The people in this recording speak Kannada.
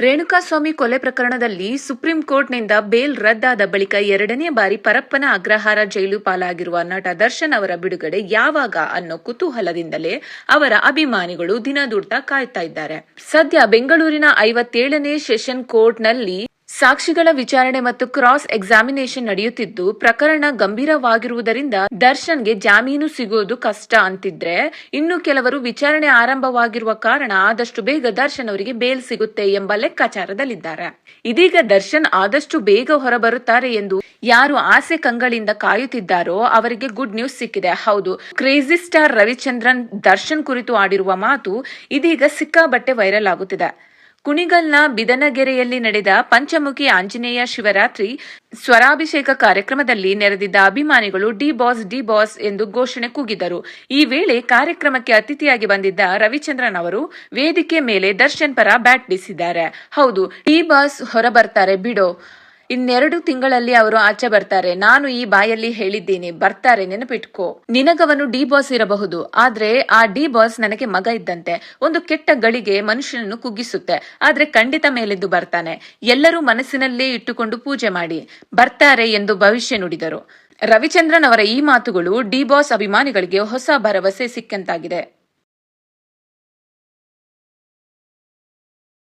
ರೇಣುಕಾಸ್ವಾಮಿ ಕೊಲೆ ಪ್ರಕರಣದಲ್ಲಿ ಸುಪ್ರೀಂ ಕೋರ್ಟ್ನಿಂದ ಬೇಲ್ ರದ್ದಾದ ಬಳಿಕ ಎರಡನೇ ಬಾರಿ ಪರಪ್ಪನ ಅಗ್ರಹಾರ ಜೈಲು ಪಾಲಾಗಿರುವ ನಟ ದರ್ಶನ್ ಅವರ ಬಿಡುಗಡೆ ಯಾವಾಗ ಅನ್ನೋ ಕುತೂಹಲದಿಂದಲೇ ಅವರ ಅಭಿಮಾನಿಗಳು ದಿನದೂಡ್ತಾ ಕಾಯ್ತಾ ಇದ್ದಾರೆ. ಸದ್ಯ ಬೆಂಗಳೂರಿನ 57ನೇ ಸೆಷನ್ ಕೋರ್ಟ್ನಲ್ಲಿ ಸಾಕ್ಷಿಗಳ ವಿಚಾರಣೆ ಮತ್ತು ಕ್ರಾಸ್ ಎಕ್ಸಾಮಿನೇಷನ್ ನಡೆಯುತ್ತಿದ್ದು, ಪ್ರಕರಣ ಗಂಭೀರವಾಗಿರುವುದರಿಂದ ದರ್ಶನ್ಗೆ ಜಾಮೀನು ಸಿಗುವುದು ಕಷ್ಟ ಅಂತಿದ್ರೆ, ಇನ್ನು ಕೆಲವರು ವಿಚಾರಣೆ ಆರಂಭವಾಗಿರುವ ಕಾರಣ ಆದಷ್ಟು ಬೇಗ ದರ್ಶನ್ ಅವರಿಗೆ ಬೇಲ್ ಸಿಗುತ್ತೆ ಎಂಬ ಲೆಕ್ಕಾಚಾರದಲ್ಲಿದ್ದಾರೆ. ಇದೀಗ ದರ್ಶನ್ ಆದಷ್ಟು ಬೇಗ ಹೊರಬರುತ್ತಾರೆ ಎಂದು ಯಾರು ಆಸೆ ಕಂಗಳಿಂದ ಕಾಯುತ್ತಿದ್ದಾರೋ ಅವರಿಗೆ ಗುಡ್ ನ್ಯೂಸ್ ಸಿಕ್ಕಿದೆ. ಹೌದು, ಕ್ರೇಜಿ ಸ್ಟಾರ್ ರವಿಚಂದ್ರನ್ ದರ್ಶನ್ ಕುರಿತು ಆಡಿರುವ ಮಾತು ಇದೀಗ ಸಿಕ್ಕಾಬಟ್ಟೆ ವೈರಲ್ ಆಗುತ್ತಿದೆ. ಕುಣಿಗಲ್ನ ಬಿದನಗೆರೆಯಲ್ಲಿ ನಡೆದ ಪಂಚಮುಖಿ ಆಂಜನೇಯ ಶಿವರಾತ್ರಿ ಸ್ವರಾಭಿಷೇಕ ಕಾರ್ಯಕ್ರಮದಲ್ಲಿ ನೆರೆದಿದ್ದ ಅಭಿಮಾನಿಗಳು ಡಿ ಬಾಸ್ ಎಂದು ಘೋಷಣೆ ಕೂಗಿದರು. ಈ ವೇಳೆ ಕಾರ್ಯಕ್ರಮಕ್ಕೆ ಅತಿಥಿಯಾಗಿ ಬಂದಿದ್ದ ರವಿಚಂದ್ರನ್ ಅವರು ವೇದಿಕೆ ಮೇಲೆ ದರ್ಶನ್ ಪರ ಬ್ಯಾಟ್ ಬೀಸಿದ್ದಾರೆ. ಹೌದು, ಡಿ ಬಾಸ್ ಹೊರಬರ್ತಾರೆ ಬಿಡೋ, ಇನ್ನೆರಡು ತಿಂಗಳಲ್ಲಿ ಅವರು ಆಚೆ ಬರ್ತಾರೆ. ನಾನು ಈ ಬಾಯಲ್ಲಿ ಹೇಳಿದ್ದೀನಿ, ಬರ್ತಾರೆ, ನೆನಪಿಟ್ಕೋ. ನಿನಗವನು ಡಿ ಬಾಸ್ ಇರಬಹುದು, ಆದ್ರೆ ಆ ಡಿ ಬಾಸ್ ನನಗೆ ಮಗ ಇದ್ದಂತೆ. ಒಂದು ಕೆಟ್ಟ ಗಳಿಗೆ ಮನುಷ್ಯನನ್ನು ಕುಗ್ಗಿಸುತ್ತೆ, ಆದ್ರೆ ಖಂಡಿತ ಮೇಲೆದ್ದು ಬರ್ತಾನೆ. ಎಲ್ಲರೂ ಮನಸ್ಸಿನಲ್ಲೇ ಇಟ್ಟುಕೊಂಡು ಪೂಜೆ ಮಾಡಿ, ಬರ್ತಾರೆ ಎಂದು ಭವಿಷ್ಯ ನುಡಿದರು. ರವಿಚಂದ್ರನ್ ಅವರ ಈ ಮಾತುಗಳು ಡಿ ಬಾಸ್ ಅಭಿಮಾನಿಗಳಿಗೆ ಹೊಸ ಭರವಸೆ ಸಿಕ್ಕಂತಾಗಿದೆ.